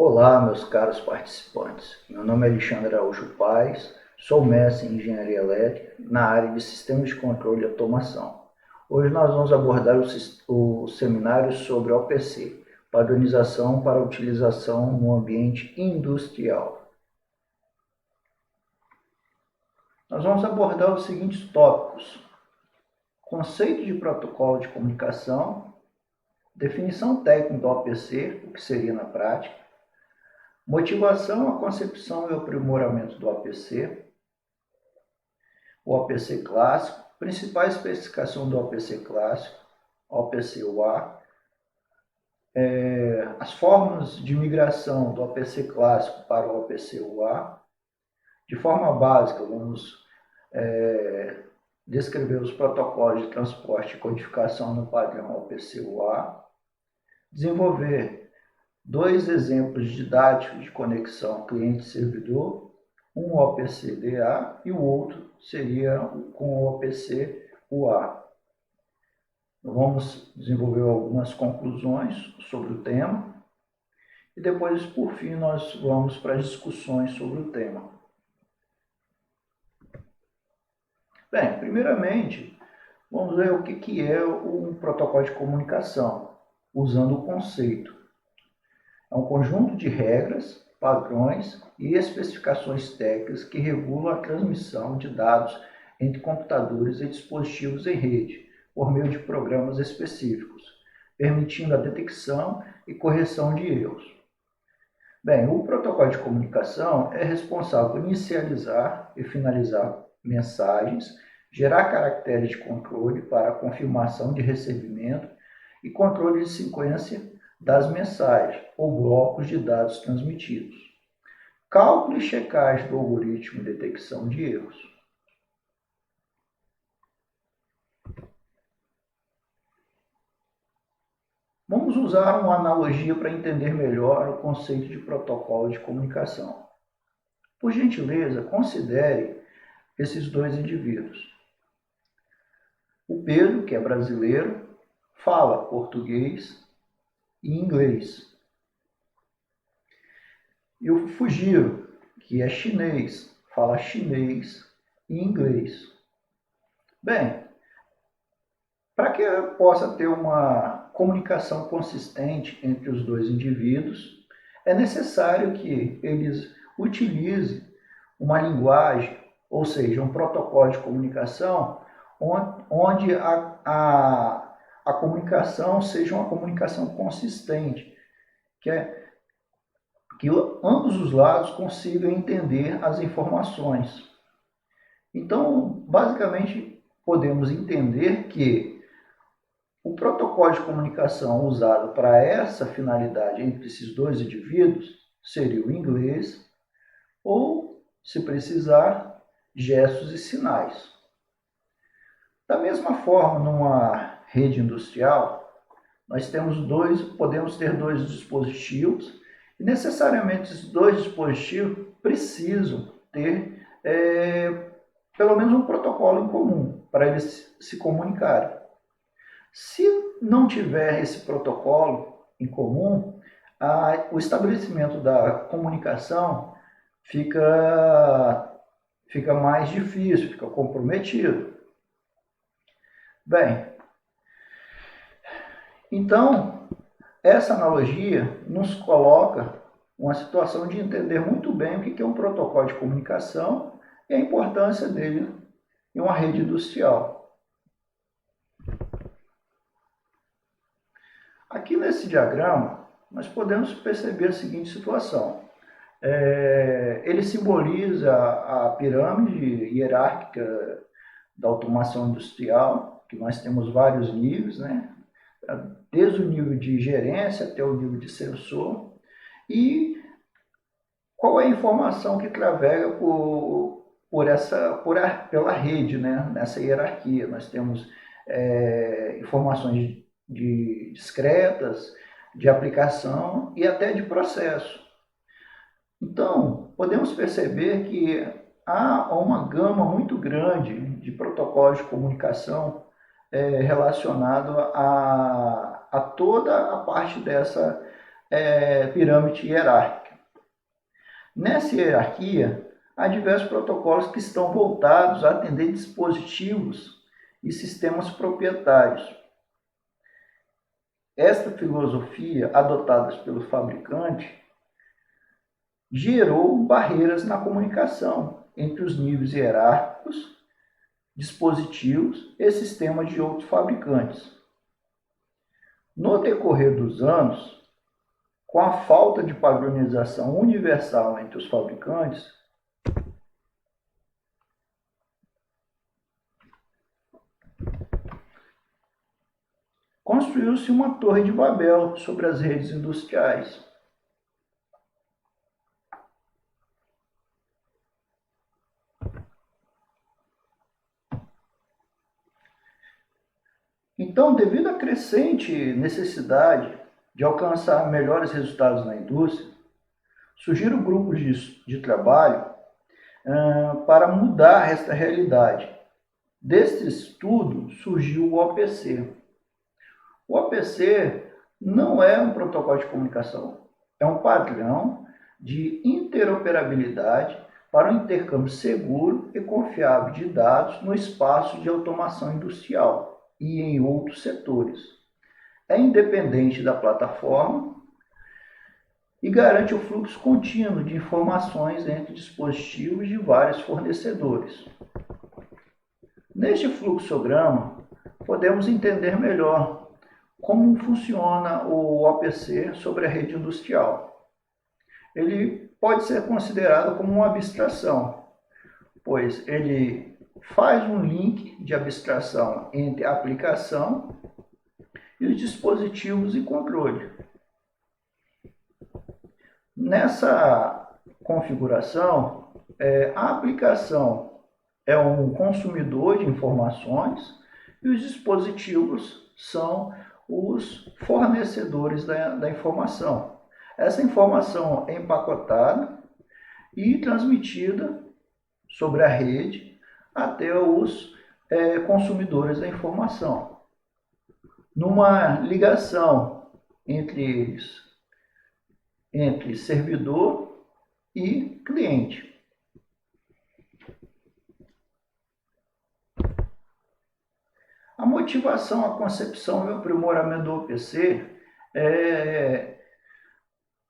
Olá, meus caros participantes. Meu nome é Alexandre Araújo Paes, sou mestre em Engenharia Elétrica na área de Sistemas de Controle e Automação. Hoje nós vamos abordar o seminário sobre OPC, padronização para utilização no ambiente industrial. Nós vamos abordar os seguintes tópicos: conceito de protocolo de comunicação, definição técnica do OPC, o que seria na prática, motivação, a concepção e o aprimoramento do OPC, o OPC clássico, principais especificações do OPC clássico, OPC-UA, as fórmulas de migração do OPC clássico para o OPC-UA. De forma básica, vamos descrever os protocolos de transporte e codificação no padrão OPC-UA, desenvolver dois exemplos didáticos de conexão cliente-servidor, um OPC-DA e o outro seria com o OPC-UA. Vamos desenvolver algumas conclusões sobre o tema e depois, por fim, nós vamos para as discussões sobre o tema. Bem, primeiramente, vamos ver o que é um protocolo de comunicação, usando o conceito. É um conjunto de regras, padrões e especificações técnicas que regulam a transmissão de dados entre computadores e dispositivos em rede, por meio de programas específicos, permitindo a detecção e correção de erros. Bem, o protocolo de comunicação é responsável por inicializar e finalizar mensagens, gerar caracteres de controle para a confirmação de recebimento e controle de sequência das mensagens ou blocos de dados transmitidos. Cálculo e checagem do algoritmo de detecção de erros. Vamos usar uma analogia para entender melhor o conceito de protocolo de comunicação. Por gentileza, considere esses dois indivíduos. O Pedro, que é brasileiro, fala português e inglês. E o Fujiro, que é chinês, fala chinês e inglês. Bem, para que eu possa ter uma comunicação consistente entre os dois indivíduos, é necessário que eles utilizem uma linguagem, ou seja, um protocolo de comunicação, onde a comunicação seja uma comunicação consistente, que ambos os lados consigam entender as informações. Então, basicamente, podemos entender que o protocolo de comunicação usado para essa finalidade entre esses dois indivíduos seria o inglês ou, se precisar, gestos e sinais. Da mesma forma, numa rede industrial, podemos ter dois dispositivos e necessariamente esses dois dispositivos precisam ter pelo menos um protocolo em comum para eles se comunicarem. Se não tiver esse protocolo em comum, o estabelecimento da comunicação fica mais difícil, fica comprometido. Bem, então, essa analogia nos coloca uma situação de entender muito bem o que é um protocolo de comunicação e a importância dele em uma rede industrial. Aqui nesse diagrama, nós podemos perceber a seguinte situação. Ele simboliza a pirâmide hierárquica da automação industrial, que nós temos vários níveis, né? Desde o nível de gerência até o nível de sensor, e qual é a informação que travega pela rede, né? Nessa hierarquia. Nós temos informações discretas, de aplicação e até de processo. Então, podemos perceber que há uma gama muito grande de protocolos de comunicação relacionado a toda a parte dessa pirâmide hierárquica. Nessa hierarquia, há diversos protocolos que estão voltados a atender dispositivos e sistemas proprietários. Esta filosofia, adotada pelo fabricante, gerou barreiras na comunicação entre os níveis hierárquicos, dispositivos e sistemas de outros fabricantes. No decorrer dos anos, com a falta de padronização universal entre os fabricantes, construiu-se uma torre de Babel sobre as redes industriais. Então, devido à crescente necessidade de alcançar melhores resultados na indústria, surgiram grupos de trabalho para mudar esta realidade. Deste estudo surgiu o OPC. O OPC não é um protocolo de comunicação, é um padrão de interoperabilidade para o intercâmbio seguro e confiável de dados no espaço de automação industrial e em outros setores. É independente da plataforma e garante o fluxo contínuo de informações entre dispositivos de vários fornecedores. Neste fluxograma, podemos entender melhor como funciona o OPC sobre a rede industrial. Ele pode ser considerado como uma abstração, pois ele faz um link de abstração entre a aplicação e os dispositivos e controle. Nessa configuração, a aplicação é um consumidor de informações e os dispositivos são os fornecedores da informação. Essa informação é empacotada e transmitida sobre a rede até os consumidores da informação, numa ligação entre eles, entre servidor e cliente. A motivação, a concepção e o aprimoramento do OPC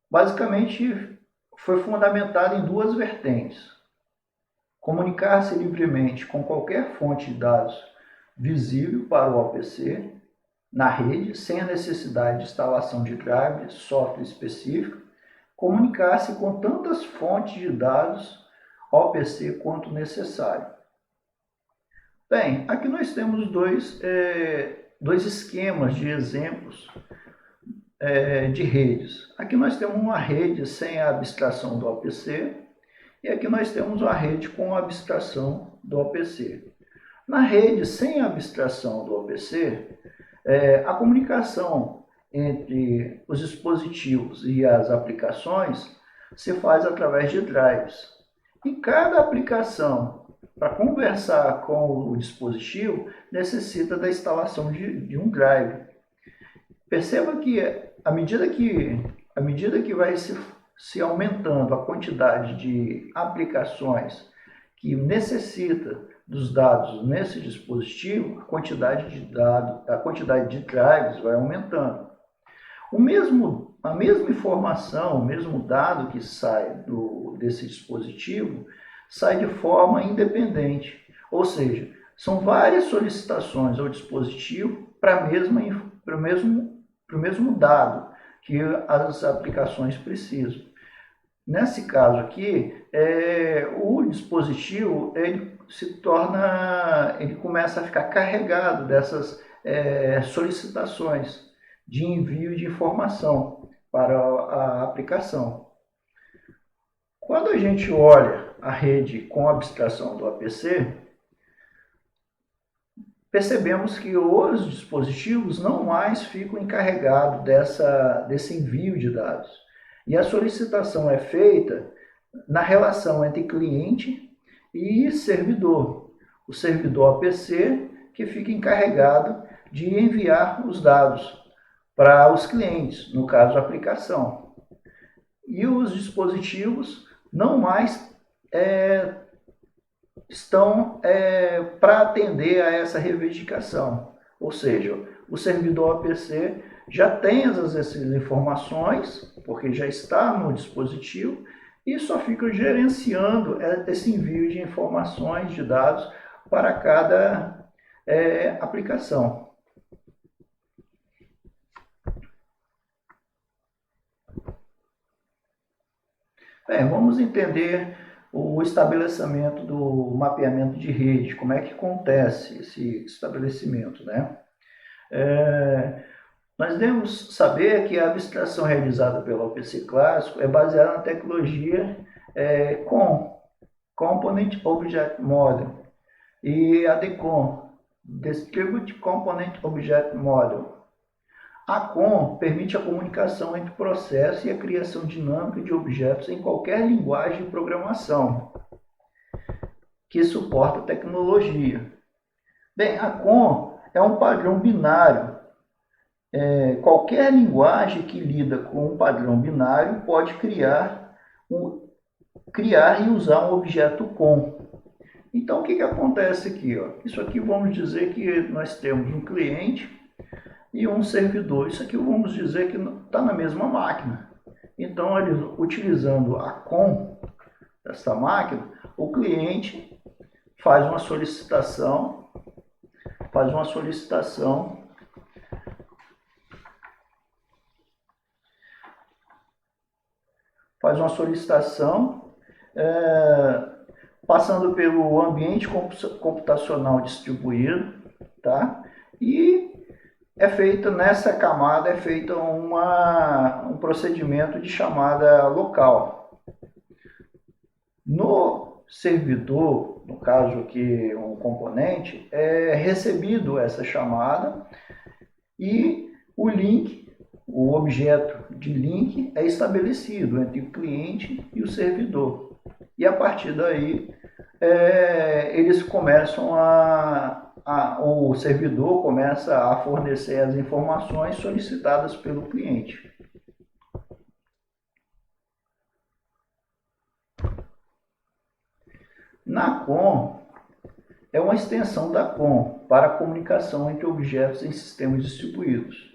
basicamente foi fundamentada em duas vertentes. Comunicar-se livremente com qualquer fonte de dados visível para o OPC na rede, sem a necessidade de instalação de drive, software específico. Comunicar-se com tantas fontes de dados OPC quanto necessário. Bem, aqui nós temos dois esquemas de exemplos de redes. Aqui nós temos uma rede sem a abstração do OPC e aqui nós temos uma rede com a abstração do OPC. Na rede sem a abstração do OPC, a comunicação entre os dispositivos e as aplicações se faz através de drives. E cada aplicação, para conversar com o dispositivo, necessita da instalação de um drive. Perceba que à medida que vai se aumentando a quantidade de aplicações que necessita dos dados nesse dispositivo, a quantidade de drives vai aumentando. A mesma informação, o mesmo dado que sai desse dispositivo, sai de forma independente. Ou seja, são várias solicitações ao dispositivo para o mesmo dado que as aplicações precisam. Nesse caso aqui, o dispositivo ele começa a ficar carregado dessas solicitações de envio de informação para a aplicação. Quando a gente olha a rede com abstração do OPC, percebemos que os dispositivos não mais ficam encarregados desse envio de dados. E a solicitação é feita na relação entre cliente e servidor. O servidor OPC que fica encarregado de enviar os dados para os clientes, no caso, a aplicação. E os dispositivos não mais estão para atender a essa reivindicação. Ou seja, o servidor APC já tem essas informações, porque já está no dispositivo, e só fica gerenciando esse envio de informações, de dados, para cada aplicação. Bem, vamos entender o estabelecimento do mapeamento de rede, como é que acontece esse estabelecimento, né? Nós devemos saber que a abstração realizada pelo OPC clássico é baseada na tecnologia COM, Component Object Model, e a DCOM, Distributed Component Object Model. A COM permite a comunicação entre o processo e a criação dinâmica de objetos em qualquer linguagem de programação que suporta a tecnologia. Bem, a COM é um padrão binário. Qualquer linguagem que lida com um padrão binário pode criar e usar um objeto COM. Então, o que acontece aqui? Isso aqui vamos dizer que nós temos um cliente e um servidor. Isso aqui vamos dizer que está na mesma máquina. Então, utilizando a COM dessa máquina, o cliente faz uma solicitação passando pelo ambiente computacional distribuído, tá? E nessa camada é feito um procedimento de chamada local. No servidor, no caso aqui um componente, é recebido essa chamada e o objeto de link é estabelecido entre o cliente e o servidor. E a partir daí, eles começam o servidor começa a fornecer as informações solicitadas pelo cliente. Na COM, é uma extensão da COM para a comunicação entre objetos em sistemas distribuídos.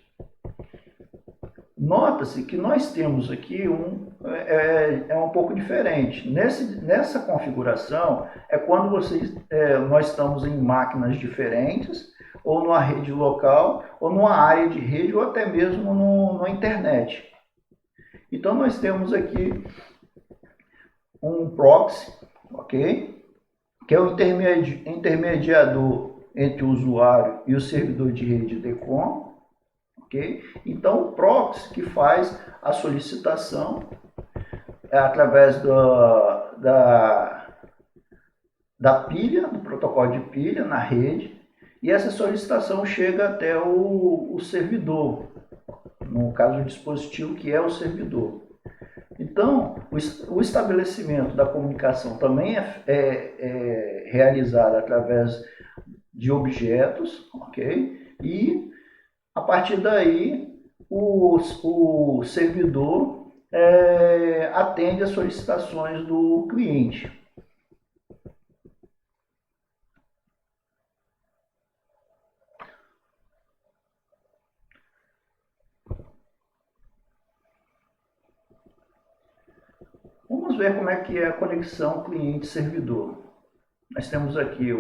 Nota-se que nós temos aqui um pouco diferente. Nessa configuração é quando nós estamos em máquinas diferentes, ou numa rede local, ou numa área de rede, ou até mesmo na internet. Então nós temos aqui um proxy, ok? Que é o intermediador entre o usuário e o servidor de rede DCOM. Okay? Então, o proxy que faz a solicitação através da pilha, do protocolo de pilha na rede, e essa solicitação chega até o servidor, no caso o dispositivo que é o servidor. Então, o estabelecimento da comunicação também é realizado através de objetos, ok? E a partir daí, o servidor atende às solicitações do cliente. Vamos ver como é que é a conexão cliente-servidor. Nós temos aqui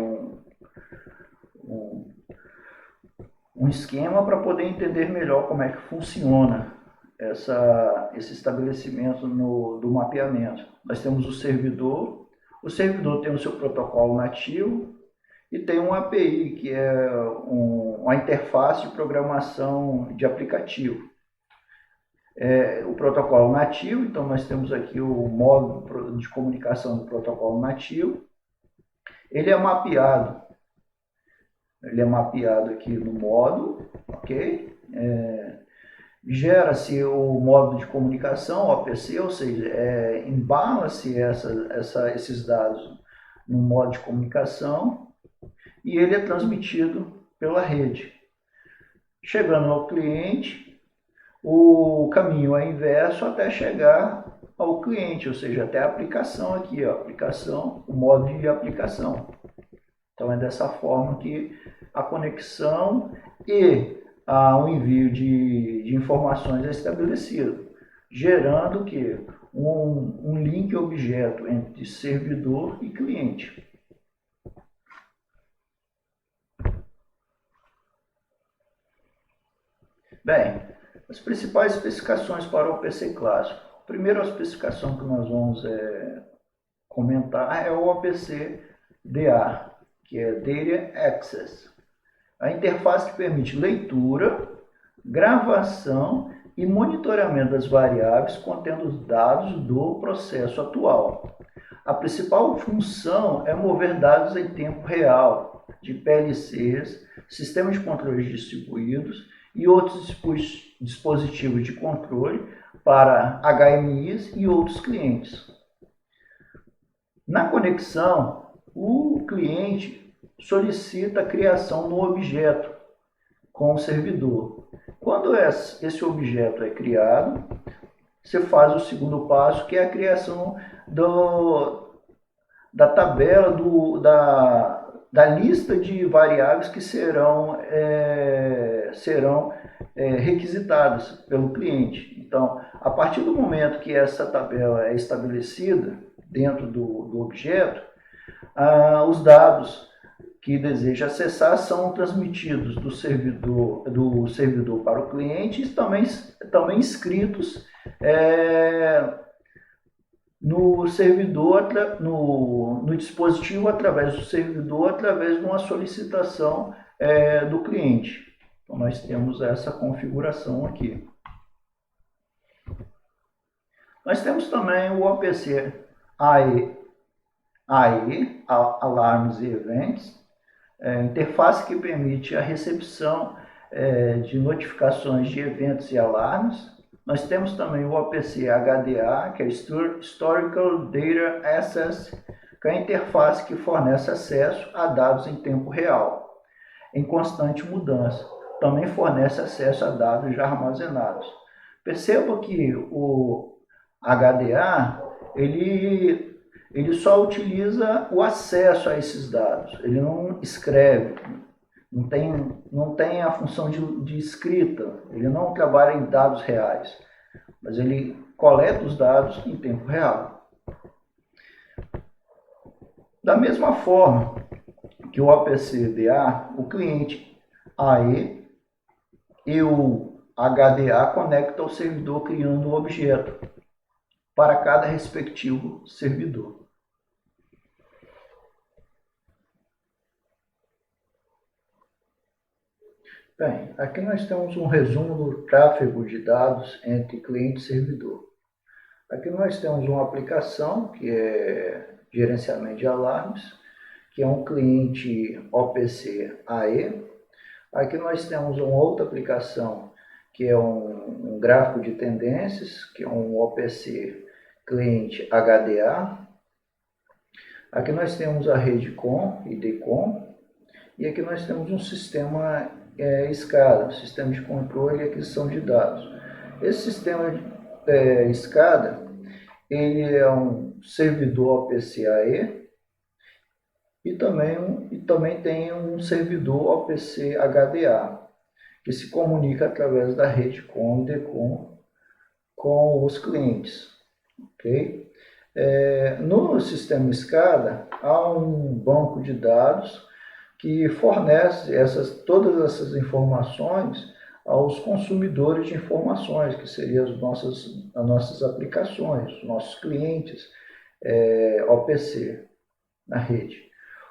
um esquema para poder entender melhor como é que funciona esse estabelecimento do mapeamento. Nós temos o servidor tem o seu protocolo nativo e tem um API, que é uma interface de programação de aplicativo. O protocolo nativo, então nós temos aqui o modo de comunicação do protocolo nativo. Ele é mapeado aqui no módulo, ok? Gera-se o modo de comunicação, o APC, ou seja, embala-se esses dados no modo de comunicação e ele é transmitido pela rede. Chegando ao cliente, o caminho é inverso até chegar ao cliente, ou seja, até a aplicação aqui, ó, aplicação, o modo de aplicação. Então é dessa forma que a conexão e o envio de informações é estabelecido, gerando que um link objeto entre servidor e cliente. Bem, as principais especificações para o OPC clássico. A primeira especificação que nós vamos comentar é o OPC DA, que é Data Access. A interface que permite leitura, gravação e monitoramento das variáveis contendo os dados do processo atual. A principal função é mover dados em tempo real, de PLCs, sistemas de controle distribuídos e outros dispositivos de controle para HMIs e outros clientes. Na conexão, o cliente solicita a criação do objeto com o servidor. Quando esse objeto é criado, você faz o segundo passo, que é a criação da tabela, da lista de variáveis que serão requisitadas pelo cliente. Então, a partir do momento que essa tabela é estabelecida dentro do objeto, os dados que deseja acessar são transmitidos do servidor para o cliente e também escritos no servidor, no dispositivo através do servidor, através de uma solicitação do cliente. Então, nós temos essa configuração aqui. Nós temos também o OPC AE, Alarms e Events, interface que permite a recepção de notificações de eventos e alarmes. Nós temos também o OPC HDA, que é Historical Data Access, que é a interface que fornece acesso a dados em tempo real, em constante mudança. Também fornece acesso a dados já armazenados. Perceba que o HDA, ele só utiliza o acesso a esses dados, ele não escreve, não tem a função de escrita, ele não trabalha em dados reais, mas ele coleta os dados em tempo real. Da mesma forma que o OPC-DA, o cliente AE e o HDA conectam ao servidor criando um objeto para cada respectivo servidor. Bem, aqui nós temos um resumo do tráfego de dados entre cliente e servidor. Aqui nós temos uma aplicação que é gerenciamento de alarmes, que é um cliente OPC AE. Aqui nós temos uma outra aplicação que é um gráfico de tendências, que é um OPC cliente HDA. Aqui nós temos a rede COM e DCOM. E aqui nós temos um sistema SCADA, sistema de controle e aquisição de dados. Esse sistema SCADA, ele é um servidor OPC-AE e também tem um servidor OPC-HDA, que se comunica através da rede COM e DCOM com os clientes. Okay? No sistema SCADA, há um banco de dados que fornece todas essas informações aos consumidores de informações, que seriam as nossas aplicações, os nossos clientes OPC na rede.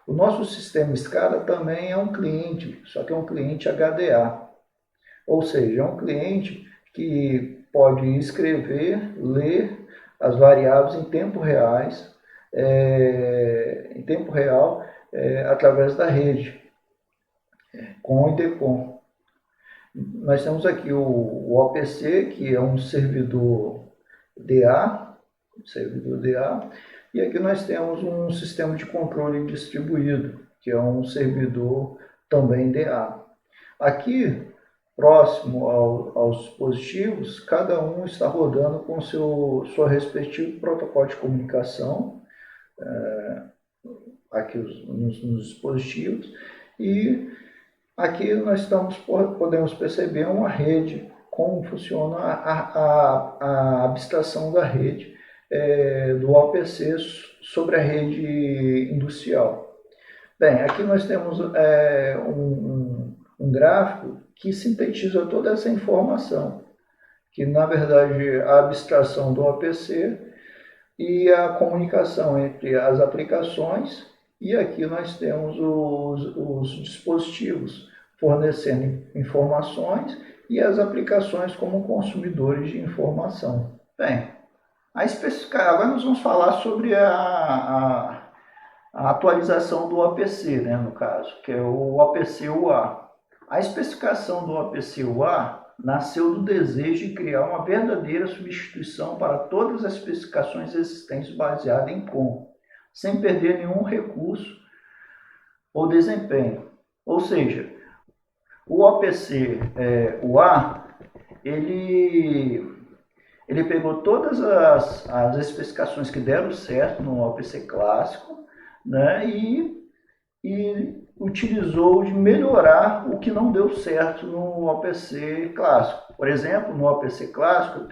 O nosso sistema SCADA também é um cliente, só que é um cliente HDA, ou seja, é um cliente que pode escrever, ler as variáveis em tempo real, através da rede, COM e DCOM. Nós temos aqui o OPC, que é um servidor DA, e aqui nós temos um sistema de controle distribuído, que é um servidor também DA. Aqui próximo aos dispositivos, cada um está rodando com seu respectivo protocolo de comunicação, aqui nos dispositivos, e aqui nós podemos perceber uma rede, como funciona a abstração da rede do APC sobre a rede industrial. Bem, aqui nós temos um gráfico que sintetiza toda essa informação, que na verdade a abstração do APC e a comunicação entre as aplicações, e aqui nós temos os dispositivos fornecendo informações e as aplicações como consumidores de informação. Bem, agora nós vamos falar sobre a atualização do APC, né, no caso, que é o APC-UA. A especificação do APC-UA nasceu do desejo de criar uma verdadeira substituição para todas as especificações existentes baseadas em COM, sem perder nenhum recurso ou desempenho. Ou seja, o APC-UA, ele pegou todas as especificações que deram certo no APC clássico, né, e utilizou de melhorar o que não deu certo no APC clássico. Por exemplo, no APC clássico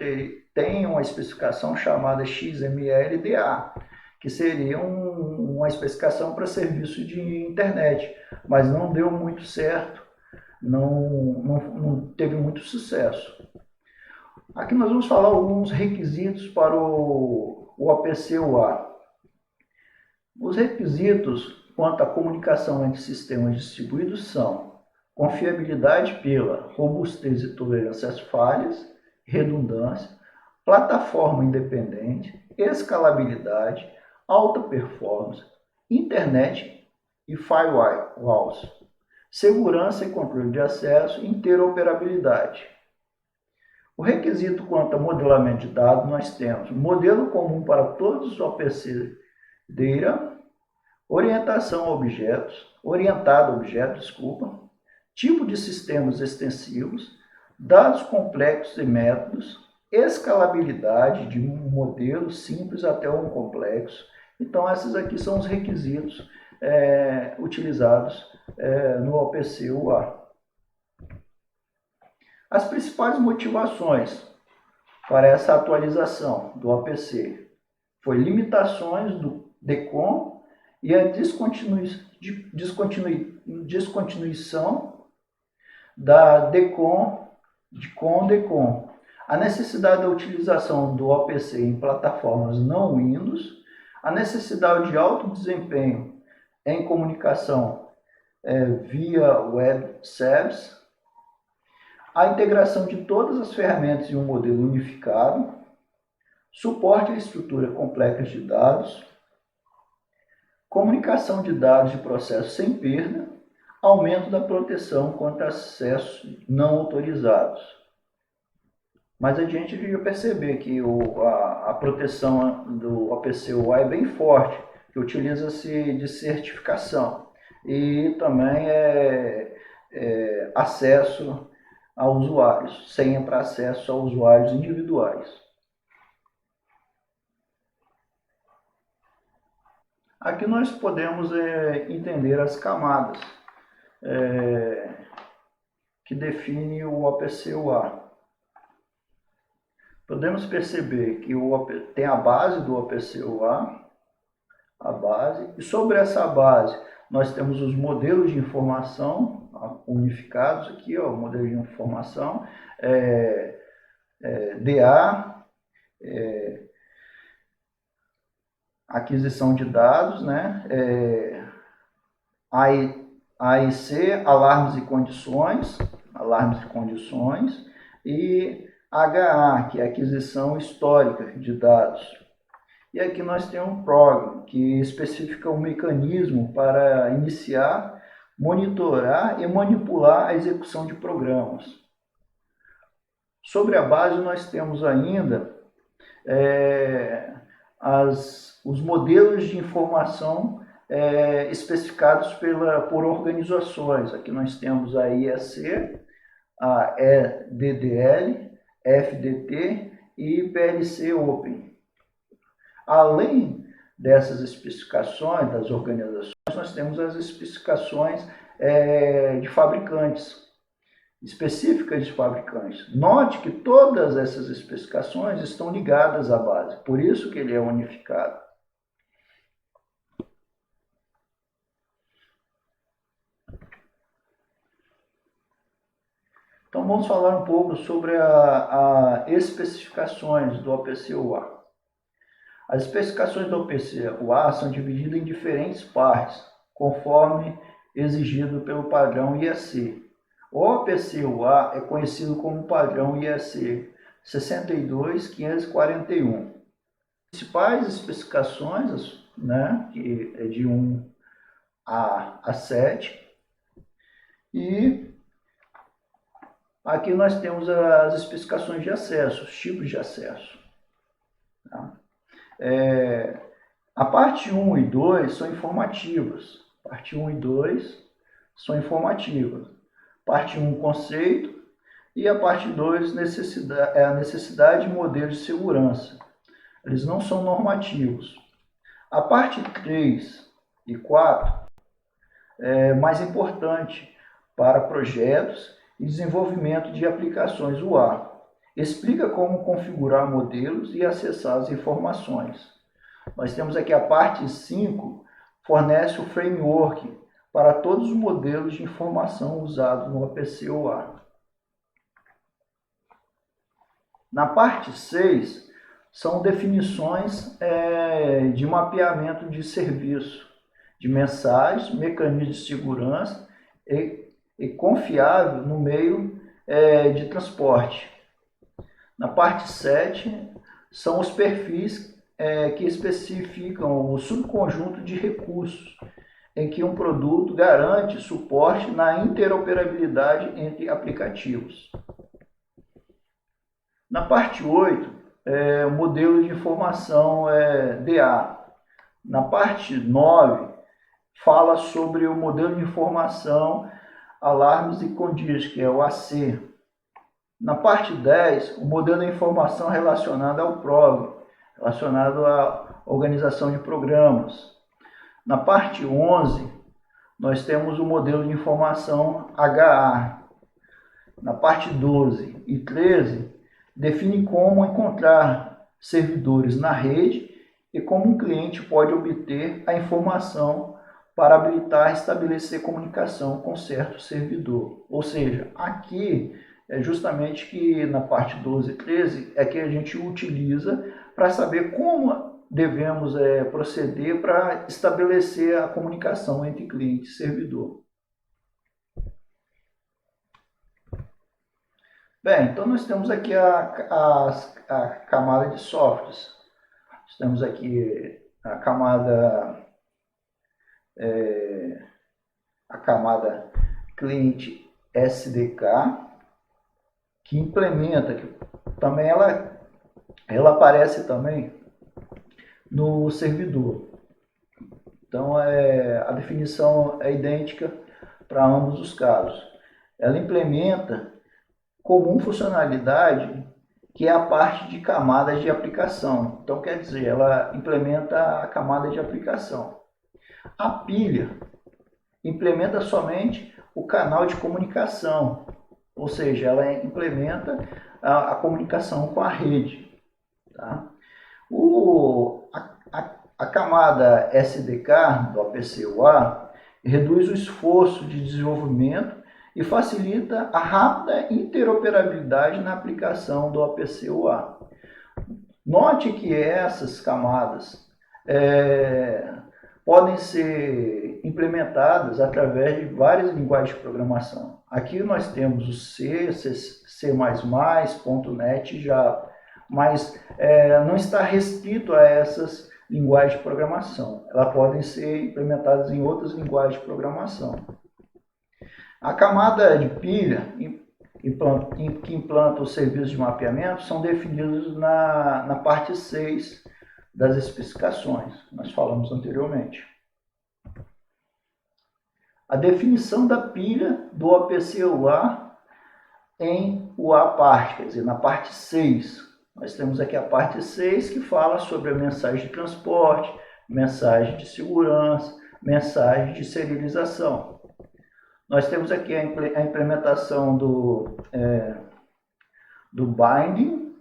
tem uma especificação chamada XMLDA, que seria uma especificação para serviço de internet, mas não deu muito certo, não teve muito sucesso. Aqui nós vamos falar alguns requisitos para o APC-UA. Os requisitos quanto à comunicação entre sistemas distribuídos são confiabilidade pela robustez e tolerância às falhas, redundância, plataforma independente, escalabilidade, alta performance, internet e firewalls, segurança e controle de acesso e interoperabilidade. O requisito quanto ao modelamento de dados, nós temos modelo comum para todos os OPC DATA, orientado a objetos, tipo de sistemas extensivos, dados complexos e métodos, escalabilidade de um modelo simples até um complexo. Então, esses aqui são os requisitos utilizados no APC-UA. As principais motivações para essa atualização do APC foi limitações do DECOM e a descontinuição da DECOM, DECOM, a necessidade da utilização do APC em plataformas não Windows, a necessidade de alto desempenho em comunicação via web service, a integração de todas as ferramentas em um modelo unificado, suporte à estrutura complexa de dados, comunicação de dados de processo sem perda, aumento da proteção contra acessos não autorizados. Mas a gente devia perceber que a proteção do APC-UA é bem forte, que utiliza-se de certificação e também acesso a usuários, senha para acesso a usuários individuais. Aqui nós podemos entender as camadas que definem o APC-UA. Podemos perceber que tem a base do APC-UA, e sobre essa base nós temos os modelos de informação unificados aqui, o modelo de informação, DA, aquisição de dados, né? AIC, alarmes e condições, e HA, que é aquisição histórica de dados. E aqui nós temos um program, que especifica um mecanismo para iniciar, monitorar e manipular a execução de programas. Sobre a base nós temos ainda os modelos de informação especificados por organizações. Aqui nós temos a IEC, a EDDL, FDT e PLC Open. Além dessas especificações das organizações, nós temos as especificações de fabricantes, específicas de fabricantes. Note que todas essas especificações estão ligadas à base, por isso que ele é unificado. Então vamos falar um pouco sobre as especificações do OPC-UA. As especificações do OPC-UA são divididas em diferentes partes, conforme exigido pelo padrão IEC. O OPC-UA é conhecido como padrão IEC 62541. As principais especificações, né, que é de 1 a 7, e aqui nós temos as especificações de acesso, os tipos de acesso. Tá? A parte 1 e 2 são informativas. Parte 1 e 2 são informativas. Parte 1, conceito, e a parte 2, a necessidade de modelo de segurança. Eles não são normativos. A parte 3 e 4 é mais importante para projetos e desenvolvimento de aplicações UA. Explica como configurar modelos e acessar as informações. Nós temos aqui a parte 5, fornece o framework para todos os modelos de informação usados no OPC-UA. Na parte 6, são definições de mapeamento de serviço, de mensagens, mecanismos de segurança e confiável no meio de transporte. Na parte 7, são os perfis que especificam o subconjunto de recursos em que um produto garante suporte na interoperabilidade entre aplicativos. Na parte 8, o modelo de informação DA. Na parte 9, fala sobre o modelo de informação Alarmes e Condiz, que é o AC. Na parte 10, o modelo de informação relacionado ao PROG, relacionado à organização de programas. Na parte 11, nós temos o modelo de informação HA. Na parte 12 e 13, define como encontrar servidores na rede e como um cliente pode obter a informação para habilitar e estabelecer comunicação com certo servidor. Ou seja, aqui é justamente que na parte 12 e 13 é que a gente utiliza para saber como devemos proceder para estabelecer a comunicação entre cliente e servidor. Bem, então nós temos aqui a camada de softwares. Nós temos aqui a camada cliente SDK, que implementa, que também ela aparece também no servidor. Então a definição é idêntica para ambos os casos. Ela implementa comum funcionalidade, que é a parte de camadas de aplicação. Então quer dizer, ela implementa a camada de aplicação. A pilha implementa somente o canal de comunicação, ou seja, ela implementa a comunicação com a rede. Tá? A camada SDK do OPC-UA reduz o esforço de desenvolvimento e facilita a rápida interoperabilidade na aplicação do OPC-UA. Note que essas camadas podem ser implementadas através de várias linguagens de programação. Aqui nós temos o C, C++, .NET e Java, mas não está restrito a essas linguagens de programação. Elas podem ser implementadas em outras linguagens de programação. A camada de pilha, que implanta os serviços de mapeamento, são definidos na parte 6 das especificações, que nós falamos anteriormente. A definição da pilha do OPC-UA em UA parte, quer dizer, na parte 6. Nós temos aqui a parte 6 que fala sobre a mensagem de transporte, mensagem de segurança, mensagem de serialização. Nós temos aqui a implementação do binding,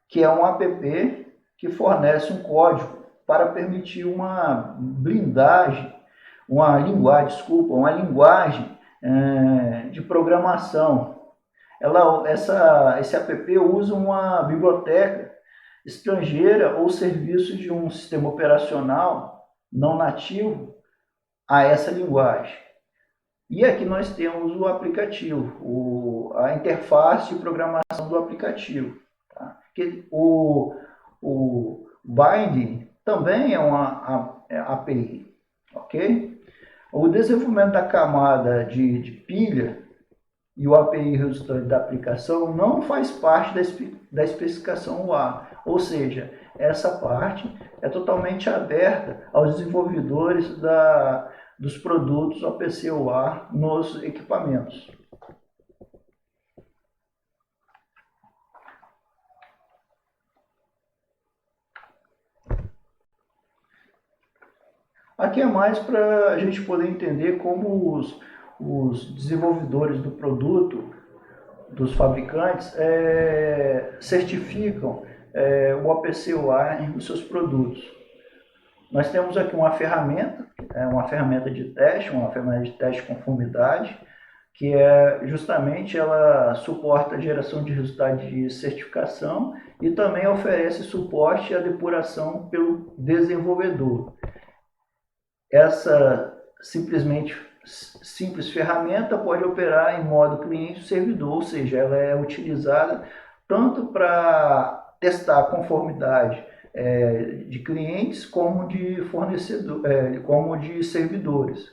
que é um app que fornece um código para permitir uma blindagem, uma linguagem de programação. Esse app usa uma biblioteca estrangeira ou serviço de um sistema operacional não nativo a essa linguagem. E aqui nós temos o aplicativo, a interface de programação do aplicativo. Tá? O Binding também é uma API, ok? O desenvolvimento da camada de pilha e o API resultante da aplicação não faz parte da especificação UA, ou seja, essa parte é totalmente aberta aos desenvolvedores dos produtos OPC UA nos equipamentos. Aqui é mais para a gente poder entender como os desenvolvedores do produto, dos fabricantes, certificam o OPC UA nos seus produtos. Nós temos aqui uma ferramenta de teste, uma ferramenta de teste de conformidade, que justamente ela suporta a geração de resultados de certificação e também oferece suporte à depuração pelo desenvolvedor. Essa simples ferramenta pode operar em modo cliente-servidor, ou seja, ela é utilizada tanto para testar a conformidade de clientes como de como de servidores.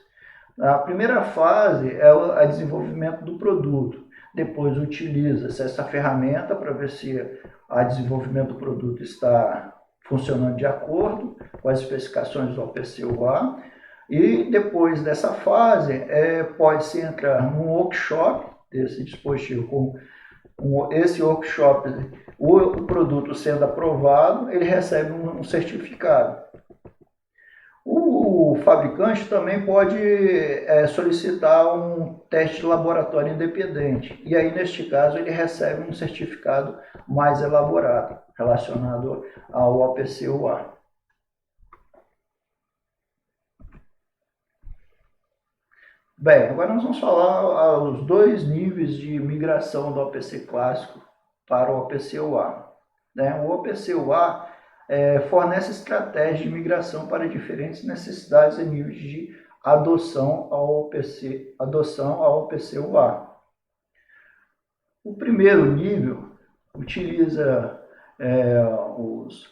A primeira fase é o desenvolvimento do produto. Depois utiliza-se essa ferramenta para ver se o desenvolvimento do produto está funcionando de acordo com as especificações do OPC UA. E depois dessa fase, pode-se entrar num workshop desse dispositivo. Esse workshop, o produto sendo aprovado, ele recebe um certificado. O fabricante também pode solicitar um teste de laboratório independente. E aí, neste caso, ele recebe um certificado mais elaborado, relacionado ao OPC UA. Bem, agora nós vamos falar os dois níveis de migração do OPC clássico para o OPC UA. O OPC UA fornece estratégias de migração para diferentes necessidades e níveis de adoção ao OPC UA. O primeiro nível utiliza os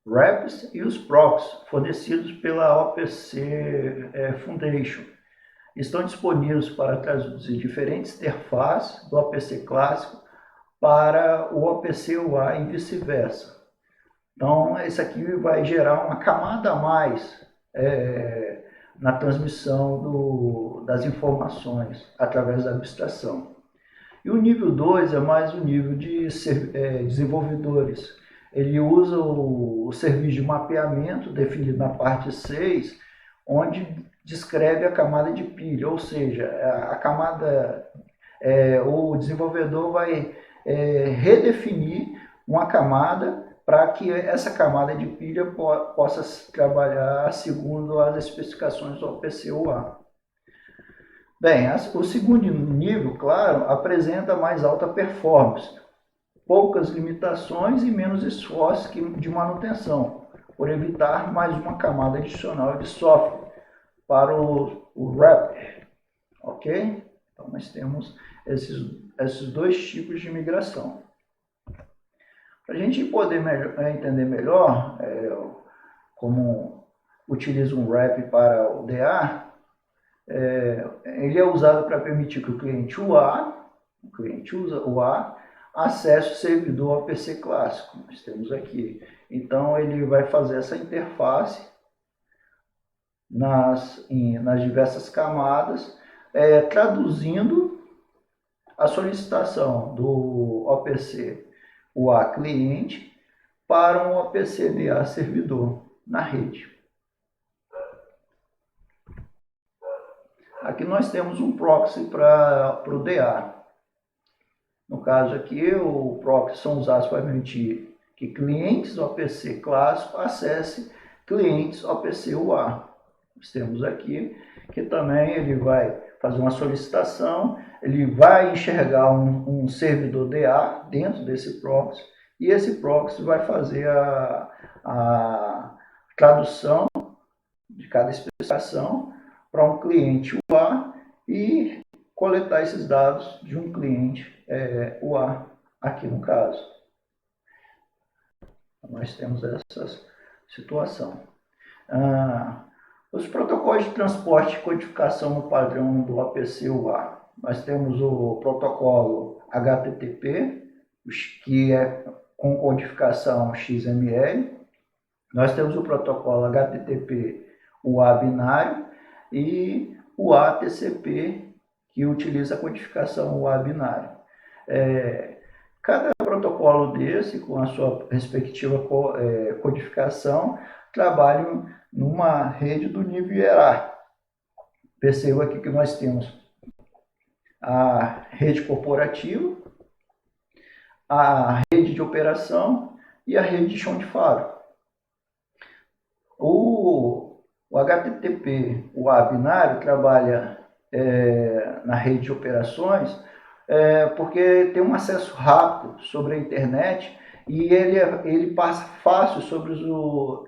REPs e os PROCs fornecidos pela OPC Foundation. Estão disponíveis para traduzir diferentes interfaces do OPC clássico para o OPC UA e vice-versa. Então, esse aqui vai gerar uma camada a mais na transmissão das informações através da abstração. E o nível 2 é mais o nível de desenvolvedores. Ele usa o serviço de mapeamento definido na parte 6, onde descreve a camada de pilha, ou seja, o desenvolvedor vai redefinir uma camada para que essa camada de pilha possa trabalhar segundo as especificações do OPC UA. Bem, o segundo nível, claro, apresenta mais alta performance, poucas limitações e menos esforço de manutenção, por evitar mais uma camada adicional de software para o wrapper, ok? Então nós temos esses dois tipos de migração. Para a gente poder entender melhor como utiliza um wrap para o DA, ele é usado para permitir que o cliente UA acesse o servidor OPC clássico. Nós temos aqui. Então ele vai fazer essa interface nas diversas camadas, traduzindo a solicitação do OPC UA cliente para um OPC DA servidor na rede. Aqui nós temos um proxy para o DA. No caso aqui, o proxy são usados para permitir que clientes OPC clássico acessem clientes OPC UA. Nós temos aqui que também ele vai fazer uma solicitação, ele vai enxergar um servidor DA dentro desse proxy e esse proxy vai fazer a tradução de cada especificação para um cliente UA e coletar esses dados de um cliente UA, aqui no caso. Nós temos essa situação. Os protocolos de transporte e codificação no padrão do OPC UA. Nós temos o protocolo HTTP, que é com codificação XML. Nós temos o protocolo HTTP UA binário e o ATCP, que utiliza a codificação UA binário. Cada protocolo desse, com a sua respectiva codificação, trabalham numa rede do nível hierárquico. Perceba aqui que nós temos a rede corporativa, a rede de operação e a rede de chão de fábrica. O HTTP, o A binário, trabalha na rede de operações porque tem um acesso rápido sobre a internet e ele passa fácil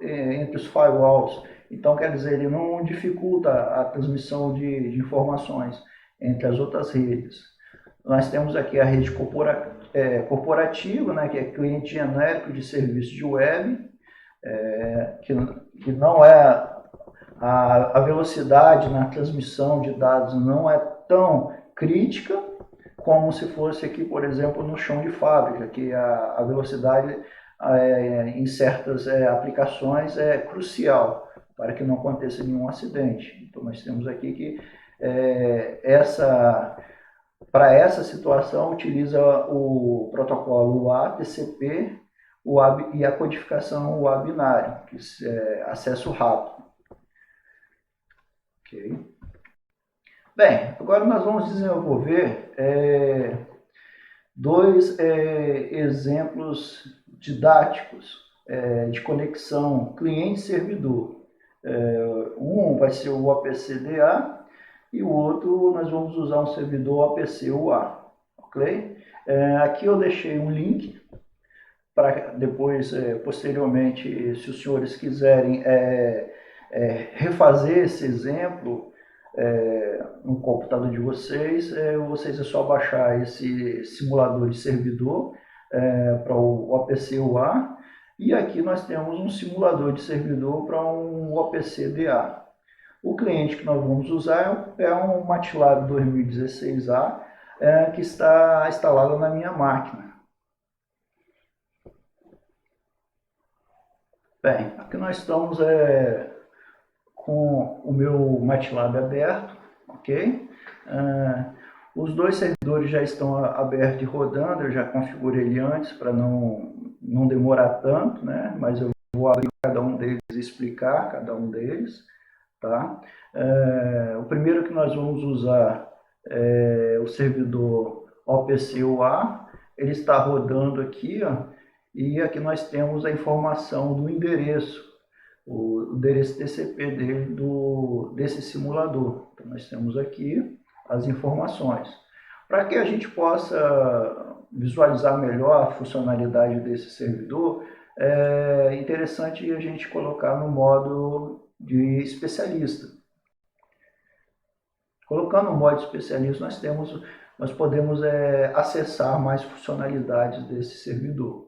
entre os firewalls. Então, quer dizer, ele não dificulta a transmissão de informações entre as outras redes. Nós temos aqui a rede corporativa, né, que é cliente genérico de serviço de web, que não é a velocidade na transmissão de dados não é tão crítica como se fosse aqui, por exemplo, no chão de fábrica, que a velocidade em certas aplicações é crucial para que não aconteça nenhum acidente. Então, nós temos aqui que para essa situação utiliza o protocolo ATCP e a codificação UA binário, que é acesso rápido. Okay. Bem, agora nós vamos desenvolver dois exemplos didáticos de conexão cliente-servidor. Um vai ser o OPC-DA e o outro nós vamos usar um servidor OPC-UA. Okay? Aqui eu deixei um link para depois, posteriormente, se os senhores quiserem refazer esse exemplo no computador de vocês, vocês é só baixar esse simulador de servidor para o OPC UA e aqui nós temos um simulador de servidor para um OPC DA. O cliente que nós vamos usar é um MATLAB 2016A que está instalado na minha máquina. Bem, aqui nós estamos com o meu MATLAB aberto, ok? Os dois servidores já estão abertos e rodando, eu já configurei ele antes para não demorar tanto, né? Mas eu vou abrir cada um deles e explicar cada um deles, tá? O primeiro que nós vamos usar é o servidor OPC UA, ele está rodando aqui, ó, e aqui nós temos a informação do endereço, o endereço TCP desse simulador. Então, nós temos aqui as informações. Para que a gente possa visualizar melhor a funcionalidade desse servidor, é interessante a gente colocar no modo de especialista. Colocando no modo especialista, nós podemos acessar mais funcionalidades desse servidor.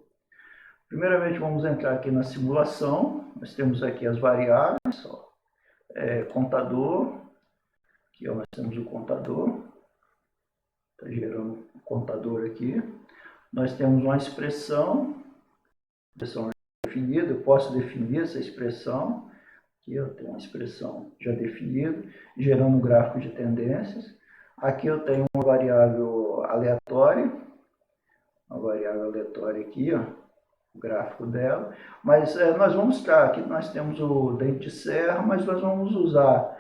Primeiramente, vamos entrar aqui na simulação. Nós temos aqui as variáveis, contador. Aqui ó, nós temos o contador. Está gerando o contador aqui. Nós temos uma expressão definida. Eu posso definir essa expressão. Aqui eu tenho uma expressão já definida, gerando um gráfico de tendências. Aqui eu tenho uma variável aleatória, uma variável aleatória aqui, ó, o gráfico dela, mas nós vamos estar, aqui nós temos o dente de serra, mas nós vamos usar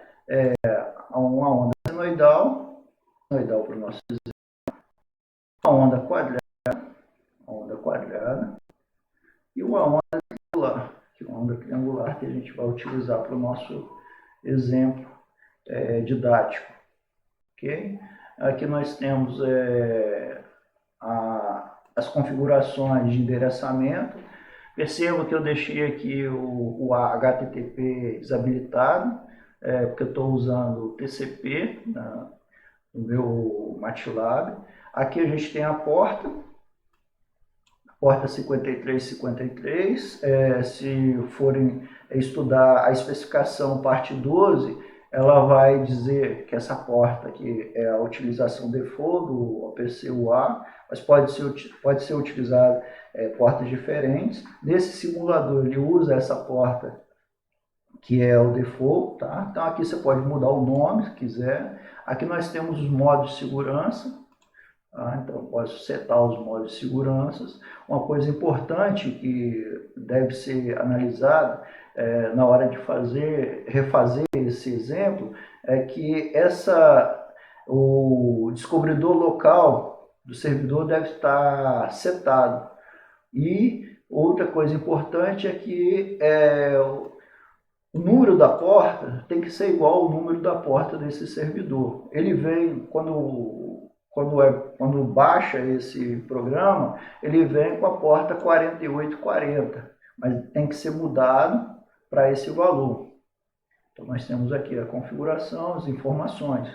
uma onda senoidal para o nosso exemplo, uma onda quadrada e uma onda triangular, que a gente vai utilizar para o nosso exemplo didático. Okay? Aqui nós temos as configurações de endereçamento. Perceba que eu deixei aqui o HTTP desabilitado, porque eu estou usando o TCP no meu MATLAB. Aqui a gente tem a porta 5353. Se forem estudar a especificação parte 12, ela vai dizer que essa porta aqui é a utilização default do OPC UA, mas pode ser utilizado portas diferentes. Nesse simulador ele usa essa porta que é o default, tá? Então aqui você pode mudar o nome se quiser. Aqui nós temos os modos de segurança, tá? Então eu posso setar os modos de segurança. Uma coisa importante que deve ser analisada na hora de refazer esse exemplo é que o descobridor local do servidor deve estar setado. E outra coisa importante é que o número da porta tem que ser igual ao número da porta desse servidor. Ele vem, quando baixa esse programa, ele vem com a porta 4840, mas tem que ser mudado para esse valor. Então nós temos aqui a configuração, as informações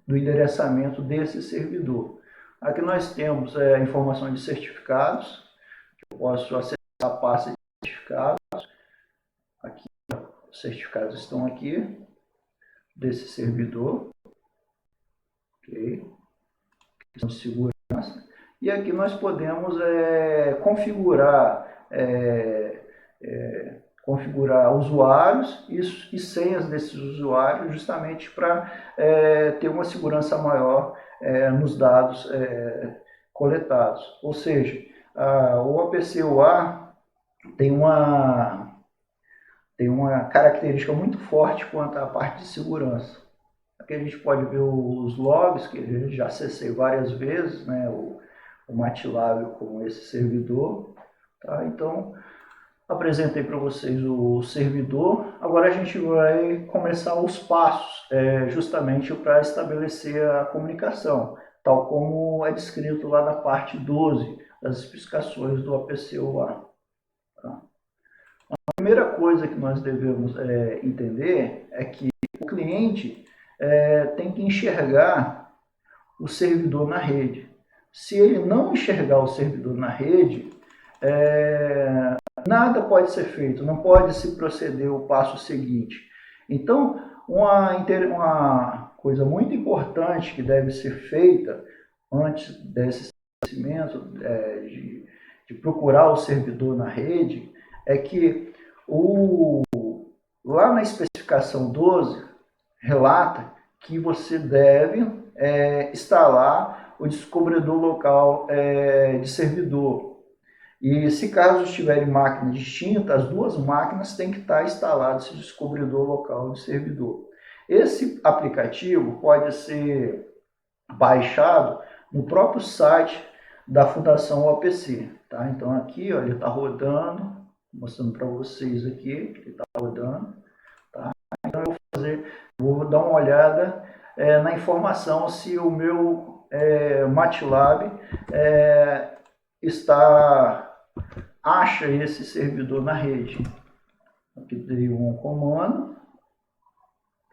do endereçamento desse servidor. Aqui nós temos a informação de certificados, que eu posso acessar a pasta de certificados. Aqui, os certificados estão aqui, desse servidor. Ok? Questão de segurança. E aqui nós podemos configurar usuários e senhas desses usuários, justamente para ter uma segurança maior nos dados coletados. Ou seja, o OPC UA tem uma característica muito forte quanto à parte de segurança. Aqui a gente pode ver os logs, que eu já acessei várias vezes, né, o MATLAB com esse servidor. Tá? Então, apresentei para vocês o servidor. Agora a gente vai começar os passos, justamente para estabelecer a comunicação, tal como é descrito lá na parte 12 das especificações do OPC UA. Tá? A primeira coisa que nós devemos entender é que o cliente tem que enxergar o servidor na rede. Se ele não enxergar o servidor na rede, nada pode ser feito, não pode se proceder o passo seguinte. Então, uma coisa muito importante que deve ser feita antes desse estabelecimento, de procurar o servidor na rede, é que lá na especificação 12, relata que você deve instalar o descobridor local de servidor. E se caso estiverem máquinas distintas, as duas máquinas têm que estar instaladas esse descobridor local de servidor. Esse aplicativo pode ser baixado no próprio site da Fundação OPC. Tá? Então aqui ó, ele está rodando, mostrando para vocês aqui que ele está rodando. Tá? Então vou dar uma olhada na informação se o meu MATLAB acha esse servidor na rede. Aqui dei um comando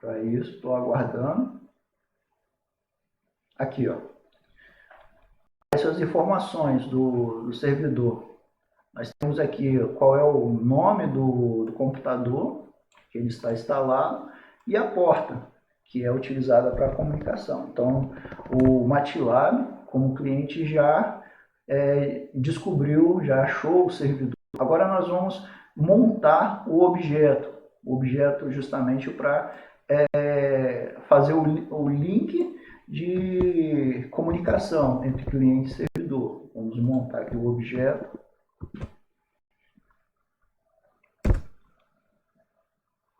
para isso, estou aguardando. Aqui, ó. Essas informações do servidor. Nós temos aqui qual é o nome do computador que ele está instalado e a porta que é utilizada para a comunicação. Então, o MATLAB, como cliente, já descobriu, já achou o servidor. Agora nós vamos montar o objeto justamente para fazer o link de comunicação entre cliente e servidor. Vamos montar aqui o objeto.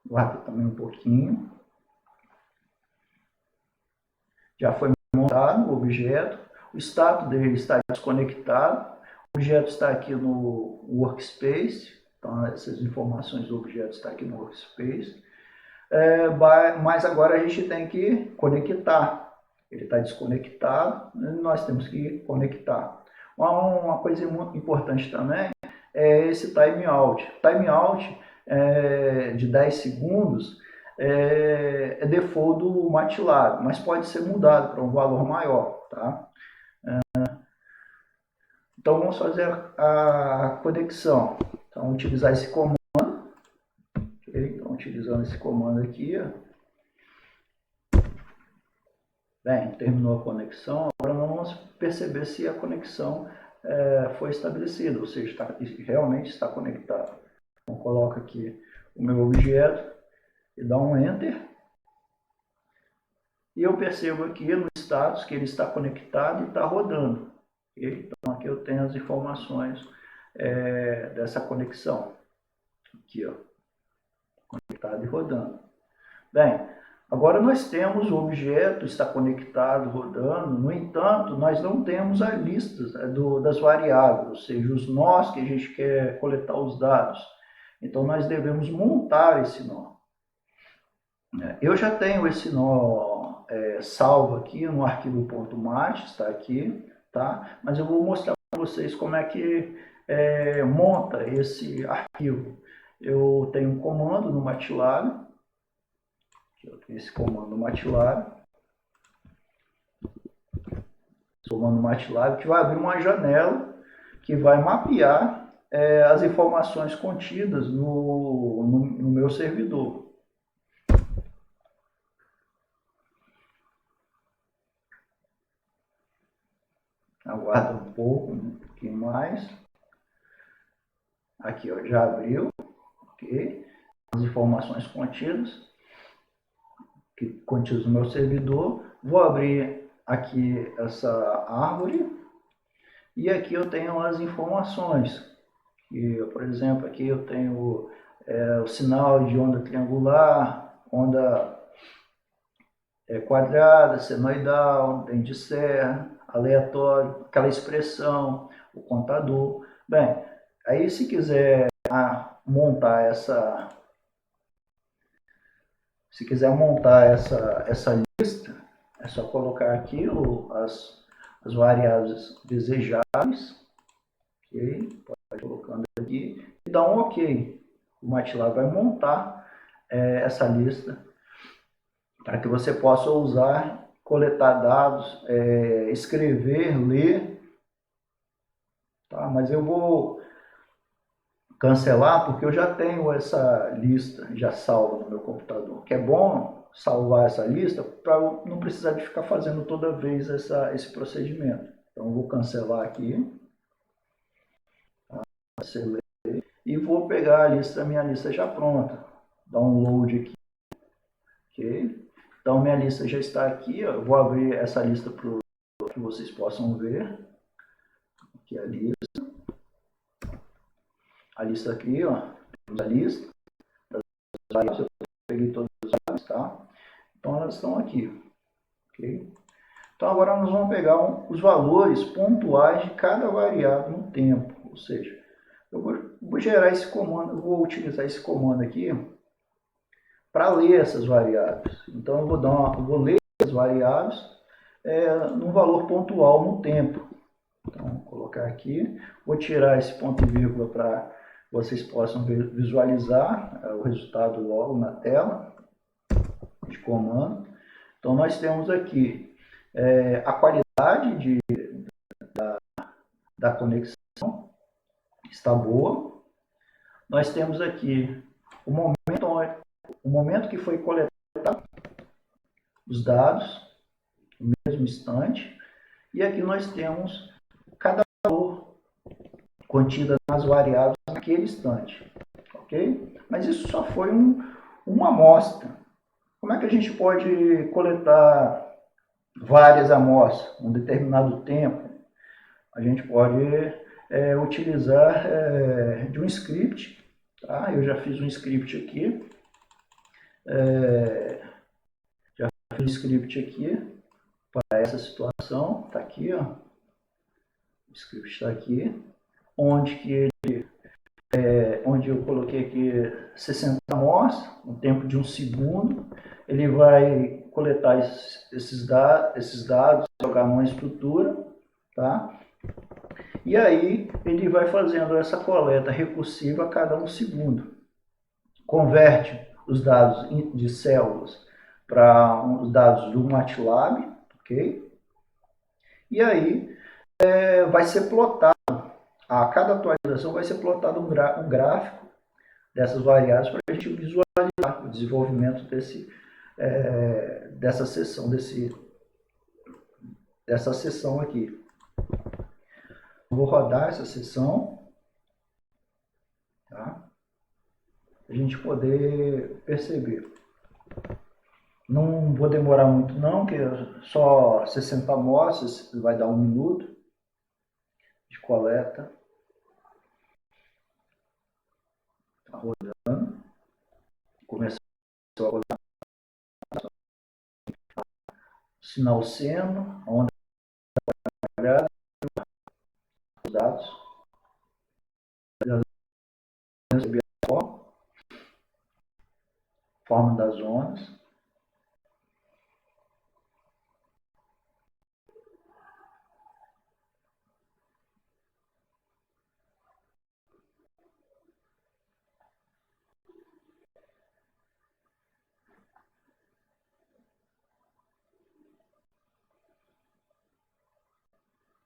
Guarda também um pouquinho. Já foi montado o objeto. O status dele está desconectado. O objeto está aqui no Workspace. Então, essas informações do objeto estão aqui no Workspace. Mas agora a gente tem que conectar. Ele está desconectado, nós temos que conectar. Uma coisa muito importante também é esse timeout. Timeout de 10 segundos é default do MATLAB, mas pode ser mudado para um valor maior. Tá? Então vamos fazer a conexão. Então utilizar esse comando. Okay? Então utilizando esse comando aqui. Bem, terminou a conexão. Agora vamos perceber se a conexão foi estabelecida, ou seja, realmente está conectado. Então coloco aqui o meu objeto e dá um Enter. E eu percebo aqui no status que ele está conectado e está rodando. Okay? Então aqui eu tenho as informações dessa conexão. Aqui, ó, conectado e rodando. Bem, agora nós temos o objeto, está conectado, rodando. No entanto, nós não temos a lista das variáveis, ou seja, os nós que a gente quer coletar os dados. Então nós devemos montar esse nó. Eu já tenho esse nó salvo aqui no arquivo .mat, está aqui, tá? Mas eu vou mostrar para vocês como é que monta esse arquivo. Eu tenho um comando no MATLAB, esse comando no MATLAB, que vai abrir uma janela que vai mapear as informações contidas no meu servidor. Aguarda um pouquinho mais. Aqui, ó, já abriu, ok? As informações contidas no meu servidor. Vou abrir aqui essa árvore e aqui eu tenho as informações. E, por exemplo, aqui eu tenho o sinal de onda triangular, onda quadrada, senoidal, dente de serra, aleatório, aquela expressão, o contador. Bem, aí se quiser montar essa lista, é só colocar aqui as variáveis desejáveis, ok? Pode colocando aqui e dar um ok. O MATLAB vai montar essa lista para que você possa usar, coletar dados, escrever, ler, tá? Mas eu vou cancelar porque eu já tenho essa lista já salva no meu computador, que é bom salvar essa lista para não precisar de ficar fazendo toda vez esse procedimento. Então eu vou cancelar aqui, cancelei, e vou pegar a minha lista já pronta, download aqui, ok? Então minha lista já está aqui, ó. Eu vou abrir essa lista para que vocês possam ver, aqui a lista aqui, ó, temos a lista das variáveis, eu peguei todas as variáveis, tá? Então elas estão aqui, ok? Então agora nós vamos pegar os valores pontuais de cada variável no tempo, ou seja, eu vou gerar esse comando, eu vou utilizar esse comando aqui para ler essas variáveis. Então eu vou ler as variáveis num valor pontual no tempo. Então vou colocar aqui, vou tirar esse ponto e vírgula para vocês possam visualizar o resultado logo na tela de comando. Então nós temos aqui a qualidade da conexão está boa. Nós temos aqui o momento que foi coletado os dados, no mesmo instante. E aqui nós temos cada valor contido nas variáveis naquele instante, ok? Mas isso só foi uma amostra. Como é que a gente pode coletar várias amostras, um determinado tempo, a gente pode utilizar de um script. Tá? Eu já fiz um script aqui. Fiz um script aqui para essa situação. Está aqui, ó. O script está aqui. Onde eu coloquei aqui 60 amostras, no tempo de 1 segundo. Ele vai coletar esses dados, jogar numa estrutura, tá? E aí ele vai fazendo essa coleta recursiva a cada 1 segundo. Converte os dados de células para os dados do MATLAB, ok? E aí vai ser plotado, a cada atualização vai ser plotado um gráfico dessas variáveis para a gente visualizar o desenvolvimento dessa seção aqui. Vou rodar essa seção, tá? A gente poder perceber. Não vou demorar muito não, que só 60 amostras, vai dar 1 minuto de coleta. Está rodando. Começou a rodar. Sinal seno, onda quadrada, os dados. Forma das zonas.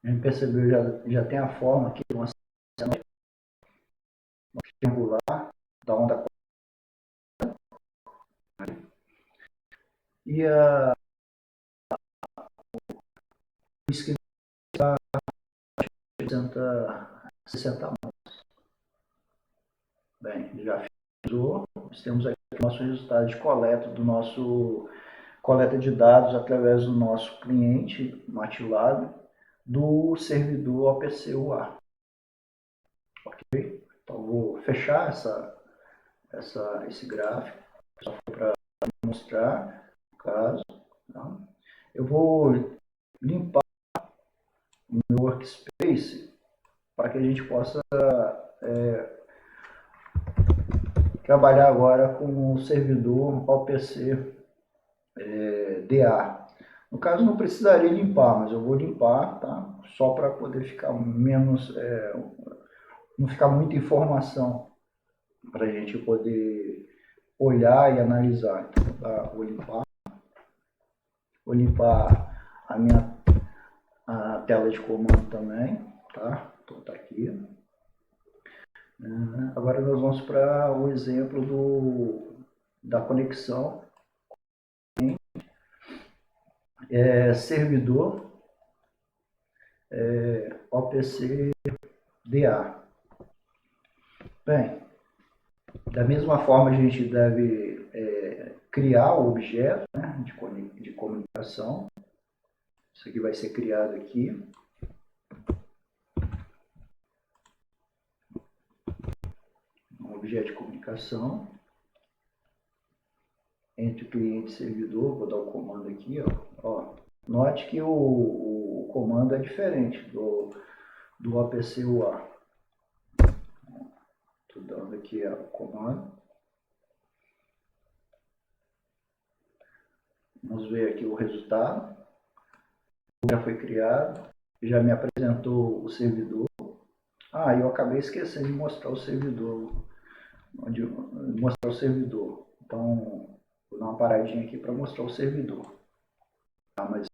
A gente percebeu, já tem a forma aqui, uma triangular da onda quadrada. E o esquema está 60 amostras. Bem, já finalizou. Nós temos aqui o nosso resultado de coleta coleta de dados através do nosso cliente MATLAB do servidor OPC UA. Ok? Então vou fechar esse gráfico, só para mostrar o caso. Tá? Eu vou limpar o meu workspace para que a gente possa trabalhar agora com o servidor OPC DA. No caso não precisaria limpar, mas eu vou limpar, tá? Só para poder ficar menos, não ficar muita informação para a gente poder olhar e analisar. Então, tá? Vou limpar a tela de comando também, tá? Então tá aqui. Agora nós vamos para o exemplo da conexão servidor OPC DA. Bem, da mesma forma a gente deve criar o objeto, né, de comunicação. Isso aqui vai ser criado aqui. Um objeto de comunicação entre cliente e servidor. Vou dar o comando aqui, ó. Note que o comando é diferente do OPC UA. Estou dando aqui o comando. Vamos ver aqui o resultado. Já foi criado, já me apresentou o servidor. Eu acabei esquecendo de mostrar o servidor. Então, vou dar uma paradinha aqui para mostrar o servidor. Mas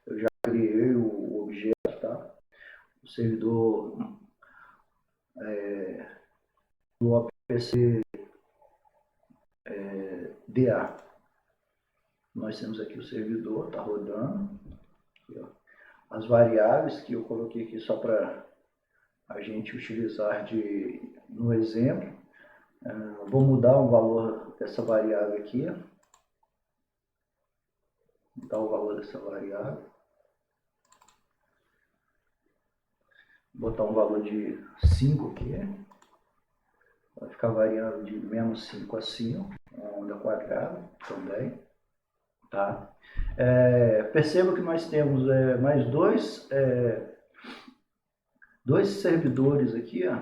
eu já criei o objeto, tá? O servidor do OPC DA. Nós temos aqui o servidor, está rodando. Aqui, ó. As variáveis que eu coloquei aqui só para a gente utilizar no exemplo. Vou mudar o valor dessa variável aqui. Mudar o valor dessa variável. Vou botar um valor de 5 aqui. Vai ficar variando de menos 5 a 5, uma onda quadrada também. Tá? Perceba que nós temos mais dois servidores aqui, ó,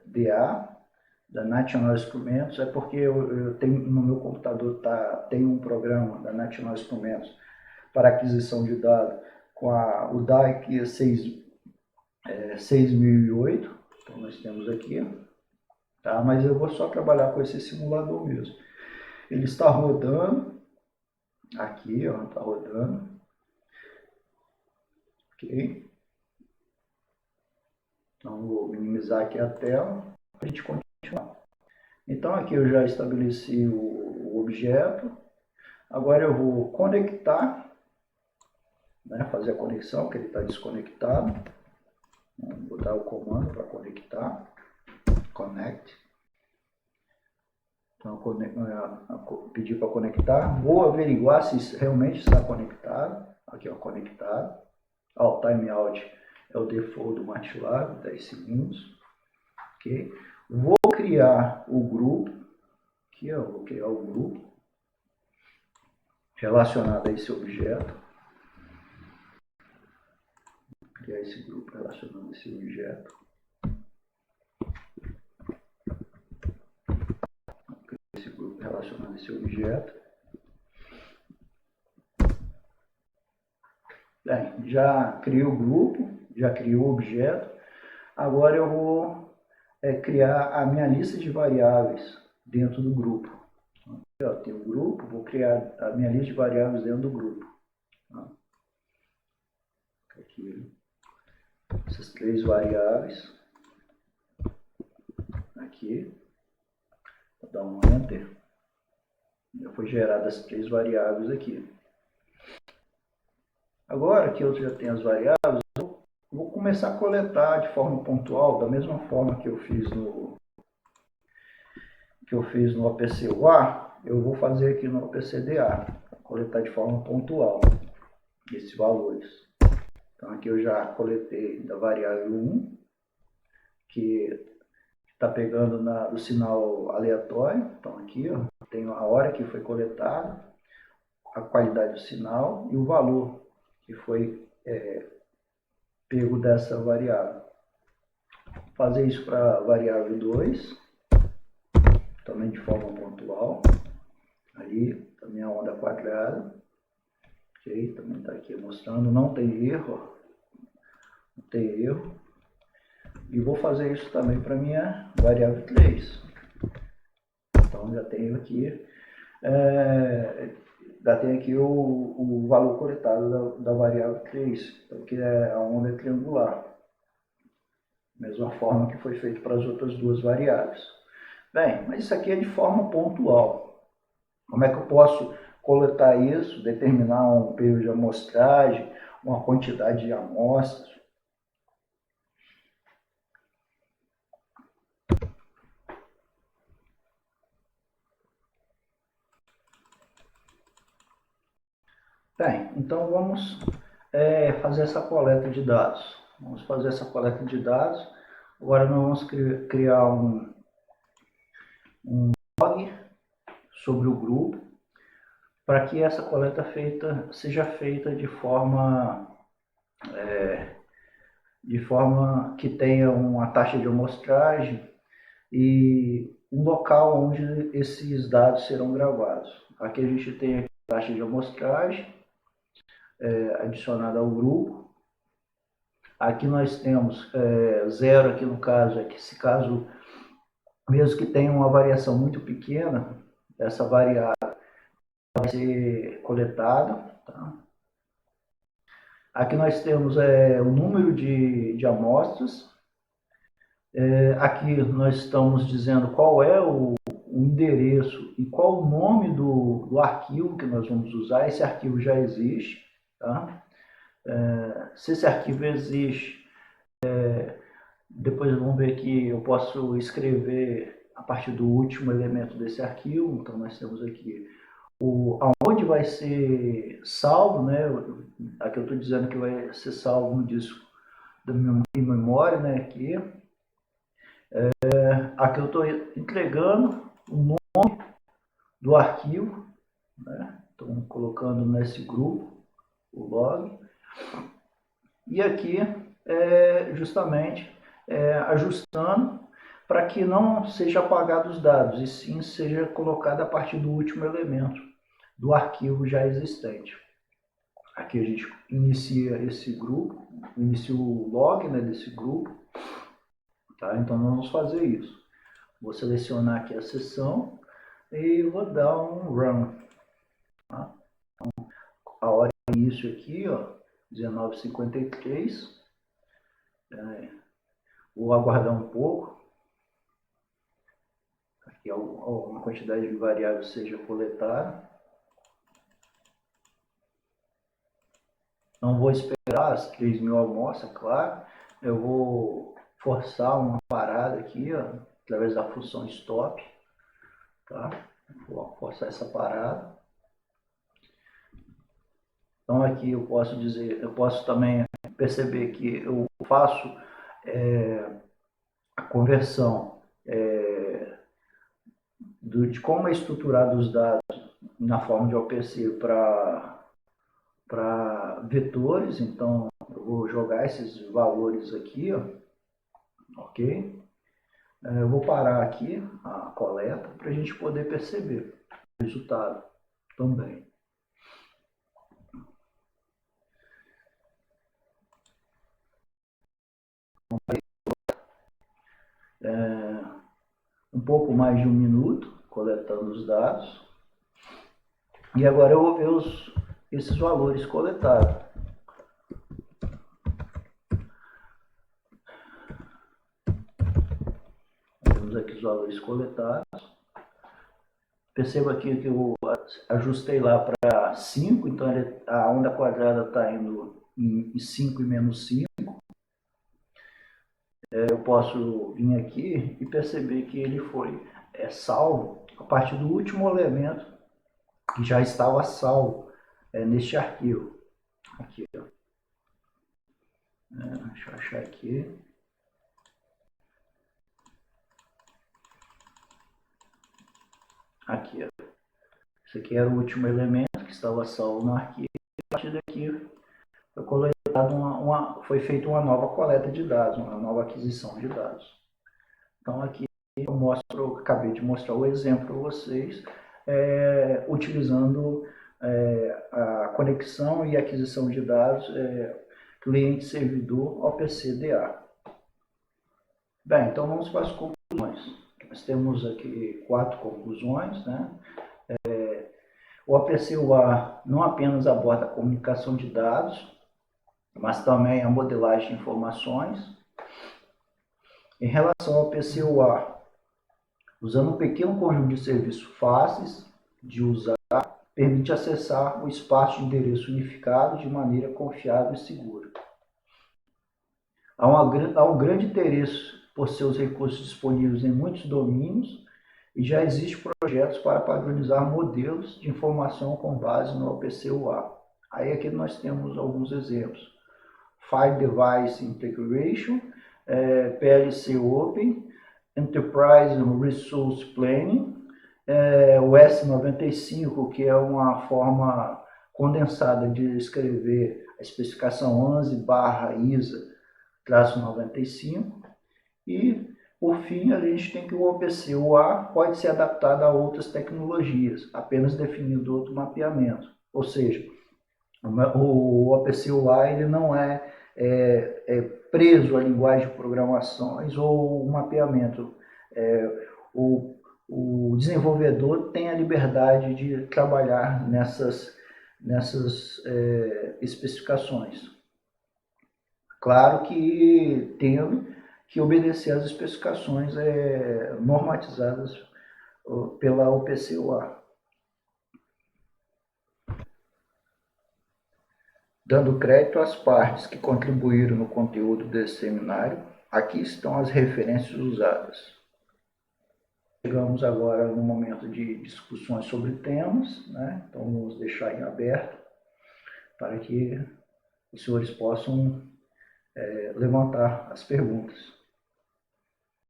DA, da National Instruments, é porque eu tenho no meu computador tem um programa da National Instruments para aquisição de dados com o DAC 6008, então nós temos aqui, tá? Mas eu vou só trabalhar com esse simulador mesmo. Ele está rodando, aqui, ó, está rodando, ok? Então vou minimizar aqui a tela para a gente continuar. Então aqui eu já estabeleci o objeto. Agora eu vou conectar, né, fazer a conexão, que ele está desconectado. Vou dar o comando para conectar. Connect. Então, pedir para conectar. Vou averiguar se realmente está conectado. Aqui, ó, conectado. Ó, o timeout é o default do MATLAB, 10 segundos. Ok. Vou criar o grupo. Aqui, ó, vou criar o grupo relacionado a esse objeto. Vou criar esse grupo relacionado a esse objeto. Esse grupo relacionado a esse objeto. Bem, já criei o grupo, já criei o objeto. Agora eu vou criar a minha lista de variáveis dentro do grupo. Aqui, ó, tem o grupo, vou criar a minha lista de variáveis dentro do grupo. Aqui, essas 3 variáveis. Aqui, vou dar um Enter. Já foi geradas as 3 variáveis aqui. Agora que eu já tenho as variáveis, eu vou começar a coletar de forma pontual, da mesma forma que eu fiz no APC-UA, eu vou fazer aqui no APC-DA, coletar de forma pontual esses valores. Então aqui eu já coletei da variável 1, que está pegando do sinal aleatório. Então aqui, ó, tem a hora que foi coletado, a qualidade do sinal e o valor que foi pego dessa variável. Vou fazer isso para a variável 2, também de forma pontual. Ali, também a onda quadrada. Ok, também está aqui mostrando, não tem erro. Não tem erro. E vou fazer isso também para a minha variável 3. Então já tenho aqui, o valor coletado da variável 3, então, que é a onda triangular. Mesma forma que foi feito para as outras 2 variáveis. Bem, mas isso aqui é de forma pontual. Como é que eu posso coletar isso, determinar um período de amostragem, uma quantidade de amostras? Bem, então vamos fazer essa coleta de dados. Vamos fazer essa coleta de dados. Agora nós vamos criar um log sobre o grupo, para que essa coleta seja feita de forma que tenha uma taxa de amostragem e um local onde esses dados serão gravados. Aqui a gente tem a taxa de amostragem adicionada ao grupo. Aqui nós temos 0, aqui no caso, é que esse caso, mesmo que tenha uma variação muito pequena, essa variável vai ser coletada. Tá? Aqui nós temos o número de amostras. Aqui nós estamos dizendo qual é o endereço e qual o nome do arquivo que nós vamos usar. Esse arquivo já existe. Tá? Se esse arquivo existe, depois vamos ver que eu posso escrever a partir do último elemento desse arquivo. Então nós temos aqui aonde vai ser salvo, né? Aqui eu estou dizendo que vai ser salvo no disco da minha memória, né, aqui. Aqui eu estou entregando o nome do arquivo, né? Estou colocando nesse grupo o log. E aqui, justamente, ajustando para que não seja apagado os dados, e sim seja colocado a partir do último elemento do arquivo já existente. Aqui a gente inicia esse grupo, inicia o log, né, desse grupo. Tá? Então nós vamos fazer isso. Vou selecionar aqui a seção e vou dar um run. Tá? A hora de início aqui, ó, 19h53. Vou aguardar um pouco. Aqui uma quantidade de variáveis seja coletada. Não vou esperar as 3.000 amostras, claro. Eu vou forçar uma parada aqui, ó, através da função stop. Tá? Vou forçar essa parada. Então aqui eu posso dizer, eu posso também perceber que eu faço a conversão de como é estruturado os dados na forma de OPC para vetores. Então eu vou jogar esses valores aqui, ó, ok? Eu vou parar aqui a coleta para a gente poder perceber o resultado também. Um pouco mais de 1 minuto coletando os dados. E agora eu vou ver esses valores coletados. Temos aqui os valores coletados. Perceba aqui que eu ajustei lá para 5, então a onda quadrada está indo em 5 e menos 5. Eu posso vir aqui e perceber que ele foi salvo a partir do último elemento que já estava salvo neste arquivo. Aqui, ó. Deixa eu achar aqui. Aqui, ó. Esse aqui era o último elemento que estava salvo no arquivo. A partir daqui foi feita uma nova coleta de dados, uma nova aquisição de dados. Então aqui eu acabei de mostrar o exemplo para vocês, utilizando a conexão e aquisição de dados cliente-servidor OPC-DA. Bem, então vamos para as conclusões. Nós temos aqui 4 conclusões, né? O OPC-UA não apenas aborda a comunicação de dados, mas também a modelagem de informações. Em relação ao OPC-UA, usando um pequeno conjunto de serviços fáceis de usar, permite acessar o espaço de endereço unificado de maneira confiável e segura. Há um grande interesse por seus recursos disponíveis em muitos domínios e já existem projetos para padronizar modelos de informação com base no OPC-UA. Aí aqui nós temos alguns exemplos. File Device Integration, PLC Open, Enterprise Resource Planning, o S95, que é uma forma condensada de escrever a especificação 11/ISA-95, e, por fim, a gente tem que o OPC-UA pode ser adaptado a outras tecnologias, apenas definindo outro mapeamento. Ou seja, o OPC-UA ele não é preso à linguagem de programações ou mapeamento. O desenvolvedor tem a liberdade de trabalhar nessas especificações. Claro que tem que obedecer às especificações normatizadas pela OPC-UA. Dando crédito às partes que contribuíram no conteúdo desse seminário, aqui estão as referências usadas. Chegamos agora no momento de discussões sobre temas, né? Então vamos deixar em aberto para que os senhores possam levantar as perguntas.